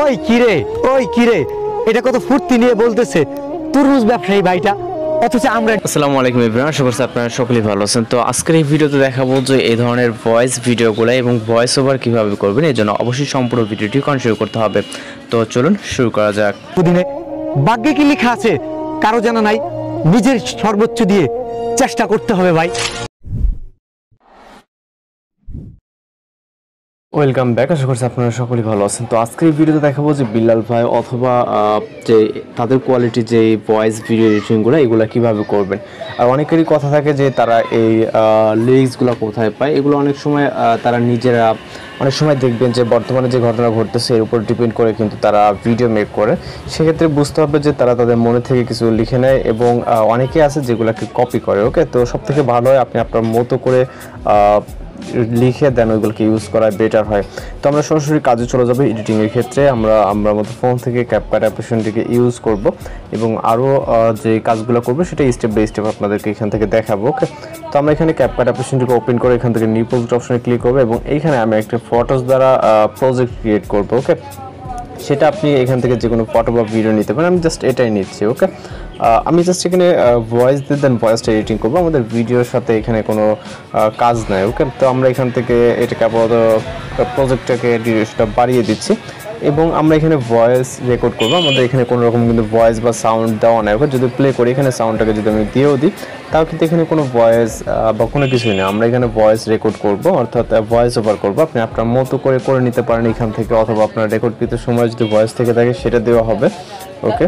ওই কিরে এটা কত ফুর্তি নিয়ে বলতেছে তরমুজ ব্যবসায়ী ভাইটা, অথচ আমরা। আসসালামু আলাইকুম এভরিওয়ান, আশা করছি আপনারা সকলেই ভালো আছেন। তো আজকের এই ভিডিওতে দেখাবো যে এই ধরনের ভয়েস ভিডিওগুলো এবং ভয়েস ওভার কীভাবে করবেন, এর জন্য অবশ্যই সম্পূর্ণ ভিডিওটি কন্টিনিউ করতে হবে। তো চলুন শুরু করা যাক। দুদিনে ভাগ্যে কি লেখা আছে কারো জানা নাই, নিজের সর্বোচ্চ দিয়ে চেষ্টা করতে হবে ভাই। ওয়েলকাম ব্যাক, আশা করছি আপনারা সকলেই ভালো আছেন। তো আজকের এই ভিডিওতে দেখাবো যে বিল্লাল ভাই অথবা যে তাদের কোয়ালিটি যে ভয়েস ভিডিও এডিটিংগুলো এগুলো কীভাবে করবেন। আর অনেকেরই কথা থাকে যে তারা এই লিরিক্সগুলো কোথায় পায়। এগুলো অনেক সময় তারা নিজেরা অনেক সময় দেখবেন যে বর্তমানে যে ঘটনা ঘটতেছে এর উপর ডিপেন্ড করে কিন্তু তারা ভিডিও মেক করে। সেক্ষেত্রে বুঝতে হবে যে তারা তাদের মনে থেকে কিছু লিখে নেয় এবং অনেকে আছে যেগুলোকে কপি করে। ওকে, তো সবথেকে ভালো হয় আপনি আপনার মতো করে লিখে দেন, ওইগুলোকে ইউজ করা বেটার হয়। তো আমরা সরাসরি কাজে চলে যাবো। এডিটিংয়ের ক্ষেত্রে আমরা মতো ফোন থেকে ক্যাপকাট অ্যাপ্লিকেশনটিকে ইউজ করব এবং আরও যে কাজগুলো করবো সেটা স্টেপ বাই স্টেপ আপনাদেরকে এখান থেকে দেখাবো। ওকে, তো আমরা এখানে ক্যাপকাট অ্যাপ্লিকেশনটিকে ওপেন করে এখান থেকে নিউ প্রজেক্ট অপশনে ক্লিক করবো এবং এইখানে আমি একটা ফটোস দ্বারা প্রজেক্ট ক্রিয়েট করবো। ওকে, সেটা আপনি এখান থেকে যে কোনো ফটো বা ভিডিও নিতে পারেন, আমি জাস্ট এটাই নিচ্ছি। ওকে, আমি জাস্ট এখানে ভয়েস দিয়ে দেন ভয়েসটা এডিটিং করবো, আমাদের ভিডিওর সাথে এখানে কোনো কাজ নাই। ওকে, তো আমরা এখান থেকে এটাকে আপাতত প্রজেক্টটাকে ডিউরেশনটা বাড়িয়ে দিচ্ছি এবং আমরা এখানে ভয়েস রেকর্ড করবো। আমাদের এখানে কোনো রকম কিন্তু ভয়েস বা সাউন্ড দেওয়া নাই। ওকে, যদি প্লে করি এখানে সাউন্ডটাকে যদি আমি দিয়েও দিই তাও কিন্তু এখানে কোনো ভয়েস বা কোনো কিছুই নেই। আমরা এখানে ভয়েস রেকর্ড করবো, অর্থাৎ ভয়েস ওভার করবো। আপনি আপনার মতো করে নিতে পারেন এখান থেকে, অথবা আপনার রেকর্ডকৃত সময় যদি ভয়েস থেকে থাকে সেটা দেওয়া হবে। ওকে,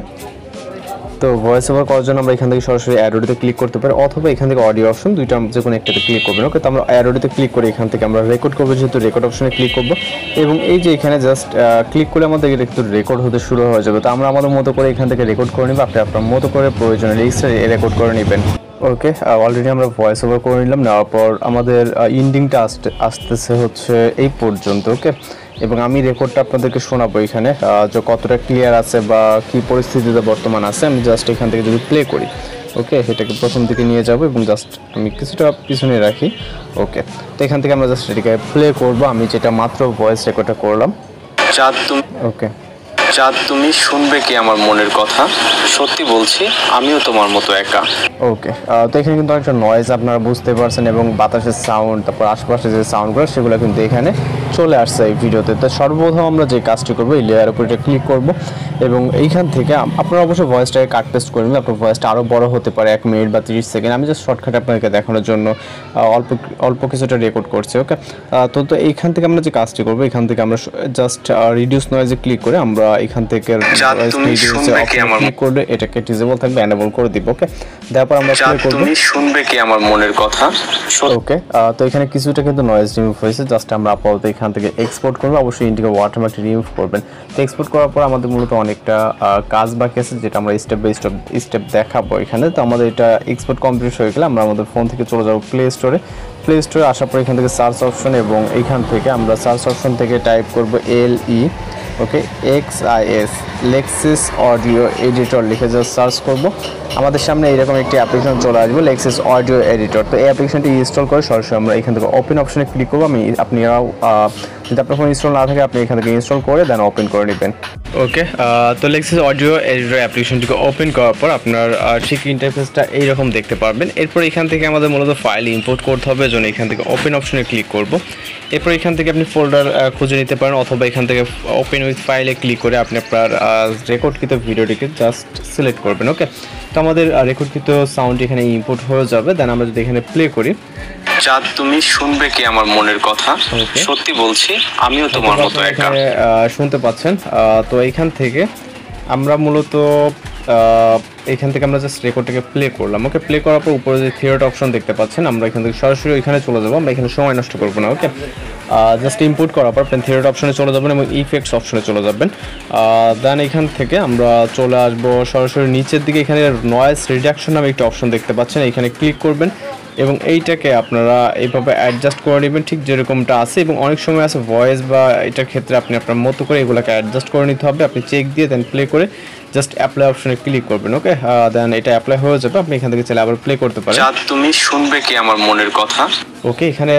তো ভয়েস ওভার করার জন্য আমরা এখান থেকে সরাসরি অ্যাডোডিতে ক্লিক করতে পারি, অথবা এখান থেকে অডিও অপশন, দুইটা যে কোনো একটাতে ক্লিক করবেন। ওকে, তো আমরা অ্যাডোডিতে ক্লিক করে এখান থেকে আমরা রেকর্ড করবো, যেহেতু রেকর্ড অপশনে ক্লিক করবো এবং এই যে এখানে জাস্ট ক্লিক করে আমাদের এটা কিন্তু রেকর্ড হতে শুরু হয়ে যাবে। তো আমরা আমাদের মতো করে এখান থেকে রেকর্ড করে নিব, আপনি আপনার মতো করে প্রয়োজনে লিরিক্সটা রেকর্ড করে নেবেন। ওকে, অলরেডি আমরা ভয়েস ওভার করে নিলাম। নেওয়ার পর আমাদের ইন্ডিংটা আসতেছে হচ্ছে এই পর্যন্ত। ওকে, এবং আমি রেকর্ডটা আপনাদেরকে শোনাবো এখানে যে কতটা ক্লিয়ার আছে বা কী পরিস্থিতিতে বর্তমান আছে। আমি জাস্ট এখান থেকে যদি প্লে করি, ওকে, সেটাকে প্রথম দিকে নিয়ে যাব এবং জাস্ট আমি কিছুটা পিছনে রাখি। ওকে, তো এখান থেকে আমরা জাস্ট এটাকে প্লে করবো, আমি যেটা মাত্র ভয়েস রেকর্ডটা করলাম। ওকে, চাঁদ তুমি শুনবে কি আমার মনের কথা, সত্যি বলছি আমিও তোমার মতো একা। ওকে, তো এখানে কিন্তু একটা নয়েজ আপনারা বুঝতে পারছেন এবং বাতাসের সাউন্ড, তারপর আশপাশে যে সাউন্ডগুলো সেগুলো কিন্তু এখানে চলে আসছে এই ভিডিওতে। তো সর্বপ্রথম আমরা যে কাজটি করবো, এই লেয়ার উপর এটা ক্লিক করবো এবং এইখান থেকে আপনারা অবশ্যই ভয়েসটাকে কাট পেস্ট করে নেবেন। আপনার ভয়েসটা আরও বড় হতে পারে, 1 মিনিট বা 30 সেকেন্ড। আমি জাস্ট শর্টকাট আপনাদেরকে দেখানোর জন্য অল্প কিছুটা রেকর্ড করছি। ওকে, তো এইখান থেকে আমরা যে কাজটি করবো, এখান থেকে আমরা জাস্ট রিডিউস নয়েজে ক্লিক করে আমরা এখান থেকে ক্লিক করলে এটাকে ডিসেবল থাকবে, এনেবল করে দিব। ওকে, তারপর আমরা প্লে করব, তুমি শুনবে কি আমার মনের কথা। ওকে, তো এখানে কিছুটা কিন্তু নয়েজ রিমুভ হয়েছে। জাস্ট আমরা আপাতত এখান থেকে এক্সপোর্ট করব, অবশ্যই ইন্ডিকে ওয়াটারমার্কটি রিমুভ করবেন। তো এক্সপোর্ট করার পর আমাদের মূলত অনেকটা কাজ বাকি আছে, যেটা আমরা স্টেপ বাই স্টেপ দেখাবো এখানে। তো আমাদের এটা এক্সপোর্ট কমপ্লিট হয়ে গেলে আমরা আমাদের ফোন থেকে চলে যাব প্লে স্টোরে আসার পর এখান থেকে সার্চ অপশন এবং এইখান থেকে আমরা সার্চ অপশন থেকে টাইপ করব LE, ওকে, XIS লেক্সিস অডিও এডিটর লিখে জাস্ট সার্চ করব। আমাদের সামনে এরকম একটি অ্যাপ্লিকেশন চলে আসবে, লেক্সিস অডিও এডিটর। তো এই অ্যাপ্লিকেশনটি ইনস্টল করে সরাসরি আমরা এখান থেকে ওপেন অপশনে ক্লিক করবো। আপনারাও যদি আপনার ফোন ইনস্টল না থাকে আপনি এখান থেকে ইনস্টল করে দেন ওপেন করে নেবেন। ওকে, তো লেক্সিস অডিও এডিটর অ্যাপ্লিকেশনটিকে ওপেন করার পর আপনার ঠিক ইন্টারফেসটা এইরকম দেখতে পারবেন। এরপর এখান থেকে আমাদের মূলত ফাইল ইম্পোর্ট করতে হবে, জন্য এখান থেকে ওপেন অপশনে ক্লিক করব। এরপর এখান থেকে আপনি ফোল্ডার খুঁজে নিতে পারেন, অথবা এখান থেকে ওপেন উইথ ফাইলে ক্লিক করে আপনি আপনার রেকর্ডকৃত ভিডিওটিকে জাস্ট সিলেক্ট করবেন। ওকে, তো আমাদের রেকর্ডকৃত সাউন্ড এখানে ইম্পোর্ট হয়ে যাবে। দেন আমরা যদি এখানে প্লে করি, চাঁদ তুমি শুনবে কি আমার মনের কথা, সত্যি বলছি আমিও তোমার মতো একা। শুনতে পাচ্ছেন। তো এইখান থেকে আমরা মূলত এখান থেকে আমরা জাস্ট রেকর্ডটাকে প্লে করলাম। ওকে, প্লে করার পর উপরে যে থিয়েটার অপশন দেখতে পাচ্ছেন, আমরা এখান থেকে সরাসরি এখানে চলে যাবো। আমরা এখানে সময় নষ্ট করবো না। ওকে, জাস্ট ইম্পোর্ট করার পর আপনি থিয়েটার অপশনে চলে যাবেন এবং ইফেক্টস অপশনে চলে যাবেন। দেন এখান থেকে আমরা চলে আসবো সরাসরি নিচের দিকে, এখানে নয়েজ রিডাকশন নামে একটি অপশন দেখতে পাচ্ছেন, এখানে ক্লিক করবেন এবং এইটাকে আপনারা এইভাবে অ্যাডজাস্ট করে নেবেন ঠিক যেরকমটা আছে। এবং অনেক সময় আছে ভয়েস বা এটার ক্ষেত্রে আপনি আপনার মতো করে এগুলোকে অ্যাডজাস্ট করে নিতে হবে। আপনি চেক দিয়ে দেন প্লে করে জাস্ট অ্যাপ্লাই অপশনে ক্লিক করবেন। ওকে, দেন এটা অ্যাপ্লাই হয়ে যাবে। আপনি এখান থেকে চাইলে আবার প্লে করতে পারেন। চাঁদ তুমি শুনবে কি আমার মনের কথা। ওকে, এখানে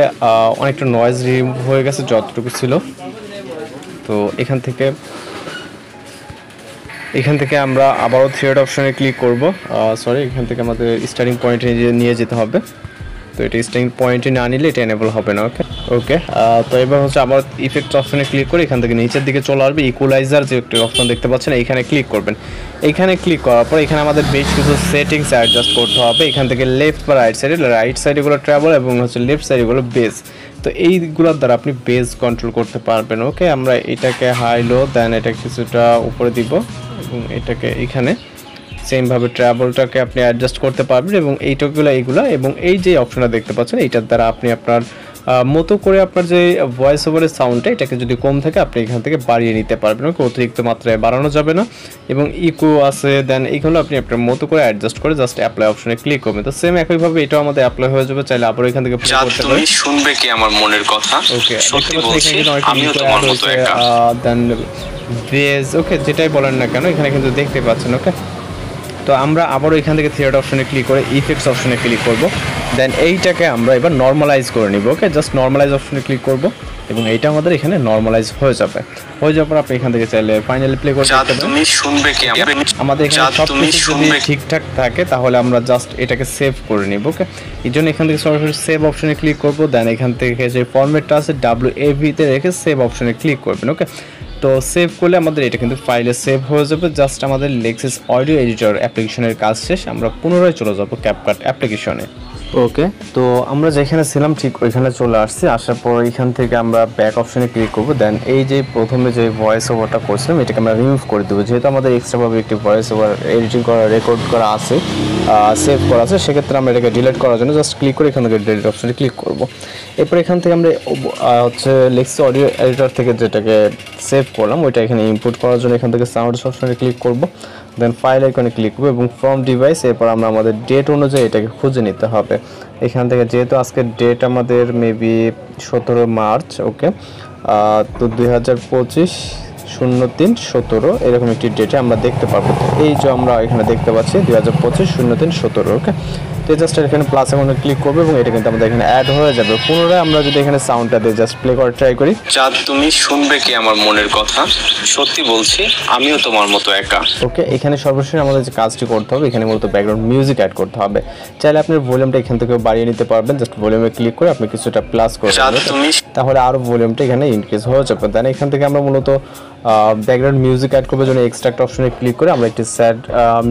অনেকটা নয়েজ রিমুভ হয়ে গেছে যতটুকু ছিল। তো এখান থেকে এখান থেকে আমরা আবারও থ্রেড অপশনে ক্লিক করব। সরি, এখান থেকে আমাদের স্টার্টিং পয়েন্টে নিয়ে যেতে হবে। তো এটা স্টার্টিং পয়েন্টে না নিলে এটা এনেবল হবে না। ওকে ওকে তো এবার হচ্ছে আবার ইফেক্ট অপশনে ক্লিক করে এখান থেকে নিচের দিকে চলে আসবে। ইকুয়ালাইজার যে একটা অপশন দেখতে পাচ্ছেন, এইখানে ক্লিক করবেন। এইখানে ক্লিক করার পর এখানে আমাদের বেশ কিছু সেটিংস অ্যাডজাস্ট করতে হবে। এখান থেকে লেফট বা রাইট সাইডে এগুলো ট্রাভেল এবং হচ্ছে লেফট সাইডে এগুলো বেস। তো এইগুলোর দ্বারা আপনি বেস কন্ট্রোল করতে পারবেন। ওকে, আমরা এটাকে হাই লো, দেন এটা কিছুটা উপরে দিব এবং এটাকে এখানে সেমভাবে ট্রাভেলটাকে আপনি অ্যাডজাস্ট করতে পারবেন এবং এইগুলো এবং এই যে অপশনটা দেখতে পাচ্ছেন এইটার দ্বারা আপনি আপনার মতো করে আপনার যে ভয়েস ওভারের সাউন্ডটা এটাকে যদি কম থাকে আপনি এখান থেকে বাড়িয়ে নিতে পারবেন। ওকে, অতিরিক্ত মাত্রায় বাড়ানো যাবে না এবং ইকো আছে, দেন এইগুলো আপনি আপনার মতো করে অ্যাডজাস্ট করে জাস্ট অ্যাপ্লাই অপশনে ক্লিক করবেন। তো সেম একইভাবে এটাও আমাদের অ্যাপ্লাই হয়ে যাবে। চাইলে আবার এখান থেকে প্লে করতে পারেন। তুমি শুনবে কি আমার মনের কথা? ওকে, সত্যি বলছি আমিও তোমার মতো একা। দেন বেজ, ওকে যেটাই বলেন না কেন এখানে কিন্তু দেখতে পাচ্ছেন। ওকে, তো আমরা আবারও এখান থেকে থিয়েটার অপশনে ক্লিক করে ইফেক্টস অপশনে ক্লিক করব। দেন এইটাকে আমরা এবার নর্মালাইজ করে নিব। ওকে, জাস্ট নর্মালাইজ অপশনে ক্লিক করব এবং এইটা আমাদের এখানে নর্মালাইজ হয়ে যাবে। হয়ে যাওয়ার পর আপনি এখান থেকে চাইলে ফাইনালি প্লে করতে পারবেন। তুমি শুনবে কি আমাদের এখানে সব কিছু যদি ঠিকঠাক থাকে তাহলে আমরা জাস্ট এটাকে সেভ করে নিব। ওকে, এই জন্য এখান থেকে সরাসরি সেভ অপশনে ক্লিক করব। দেন এখান থেকে যে ফরম্যাটটা আছে WAV তে রেখে সেভ অপশনে ক্লিক করবেন। ওকে, তো সেভ করলে আমাদের এটা কিন্তু ফাইলে সেভ হয়ে যাবে। জাস্ট আমাদের লেক্সাস অডিও এডিটর অ্যাপ্লিকেশনের কাজ শেষ। আমরা পুনরায় চলে যাব ক্যাপকাট অ্যাপ্লিকেশনে। ওকে, তো আমরা যেখানে ছিলাম ঠিক ওইখানে চলে আসছি। আসার পর এখান থেকে আমরা ব্যাক অপশনে ক্লিক করব। দেন এই যে প্রথমে যে ভয়েস ওভারটা করছিলাম এটাকে আমরা রিমুভ করে দেবো। যেহেতু আমাদের এক্সট্রাভাবে একটি ভয়েস ওভার এডিটিং করা, রেকর্ড করা আছে, সেভ করা আছে, সেক্ষেত্রে আমরা এটাকে ডিলিট করার জন্য জাস্ট ক্লিক করে এখান থেকে ডিলিট অপশনে ক্লিক করব। এরপর এখান থেকে আমরা হচ্ছে লেক্সাস অডিও এডিটর থেকে যেটাকে সেভ করলাম ওইটা এখানে ইনপুট করার জন্য এখান থেকে সাউন্ডস অপশনে ক্লিক করব। দেন ফাইল আইকনে ক্লিক করব এবং ফ্রম ডিভাইস এরপর আমরা আমাদের ডেট অনুযায়ী এটাকে খুঁজে নিতে হবে। এখান থেকে যেহেতু আজকের ডেট আমাদের মেবি 17 মার্চ, ওকে, তো 2025-03-17 এরকম একটি ডেটে আমরা দেখতে পাবো। এই যে আমরা এখানে দেখতে পাচ্ছি 2025-03-17। ওকে, তো জাস্ট এখানে প্লাস আইকনে ক্লিক করবো এবং এটা কিন্তু আমাদের এখানে অ্যাড হয়ে যাবে। পুনরায় আমরা যদি এখানে সাউন্ডটা দিয়ে জাস্ট প্লে করে ট্রাই করি। চাঁদ তুমি শুনবে কি আমার মনের কথা? সত্যি বলছি আমিও তোমার মতো একা। ওকে, এখানে সর্বশেষ আমাদের যে কাজটি করতে হবে এখানে মূলত ব্যাকগ্রাউন্ড মিউজিক অ্যাড করতে হবে। চাইলে আপনি ভলিউমটা এখান থেকে বাড়িয়ে নিতে পারবেন। জাস্ট ভলিউমে ক্লিক করে আপনি কিছুটা প্লাস করে দেবেন, তাহলে আরও ভলিউমটা এখানে ইনক্রিজ হয়ে যাবে। দেন এখান থেকে আমরা মূলত ব্যাকগ্রাউন্ড মিউজিক অ্যাড করবার জন্য এক্সট্রাক্ট অপশনে ক্লিক করে আমরা একটি স্যাড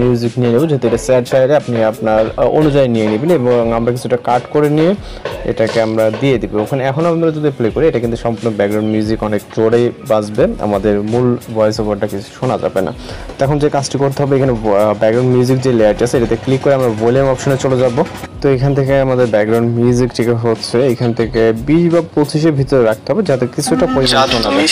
মিউজিক নিয়ে নেব। যেহেতু এটা স্যাড সাইডে আপনি আপনার অনুযায়ী নিয়ে নেবেন এবং আমরা কিছুটা কাট করে নিয়ে এটাকে আমরা দিয়ে দিব ওখানে। এখন আমরা যদি প্লে করি এটা কিন্তু সম্পূর্ণ ব্যাকগ্রাউন্ড মিউজিক অনেক জোরেই বাজবে, আমাদের মূল ভয়েস ওভারটা কিছু শোনা যাবে না। তখন যে কাজটি করতে হবে এখানে ব্যাকগ্রাউন্ড মিউজিক যে লেয়ারটা আছে এটাতে ক্লিক করে আমরা ভলিউম অপশনে চলে যাব। তো এখান থেকে আমাদের ব্যাকগ্রাউন্ড মিউজিক ঠিক হচ্ছে এখান থেকে 20 বা 25-এর ভিতরে রাখতে হবে যাতে কিছুটা পরিমাণ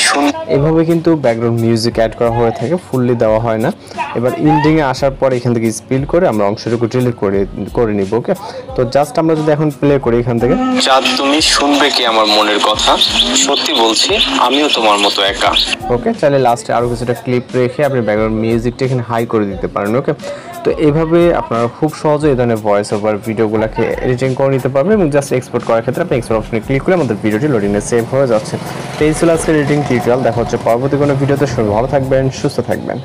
শোনা যায়। এভাবে কিন্তু ব্যাকগ্রাউন্ড মিউজিক অ্যাড করা হয়ে থাকে, ফুললি দেওয়া হয় না। এবার ইন্ডিংয়ে আসার পর এখান থেকে স্পিড করে আমরা অংশটুকু ডিলিট করে নিব। ওকে, তো জাস্ট আমরা যদি এখন প্লে করি এখান থেকে। চাঁদ তুমি শুনবে কি আমার মনের কথা? সত্যি বলছি আমিও তোমার মতো একা। ওকে, চাইলে লাস্টে আরও কিছুটা ক্লিপ রেখে আপনি ব্যাকগ্রাউন্ড মিউজিকটা এখানে হাই করে দিতে পারেন। ওকে, তো এইভাবে আপনারা খুব সহজে এই ধরনের ভয়েস ওভার ভিডিওগুলোকে এডিটিং করে নিতে পারবেন এবং জাস্ট এক্সপোর্ট করার ক্ষেত্রে আপনি এক্সপোর্ট অপশনে ক্লিক করে আমাদের ভিডিওটি লোডিংয়ে সেভ হয়ে যাচ্ছে। তো এই ছিল আজকের এডিটিং টিউটোরিয়াল। দেখা হচ্ছে পরবর্তী কোনো ভিডিওতে। সবাই ভালো থাকবেন, সুস্থ থাকবেন।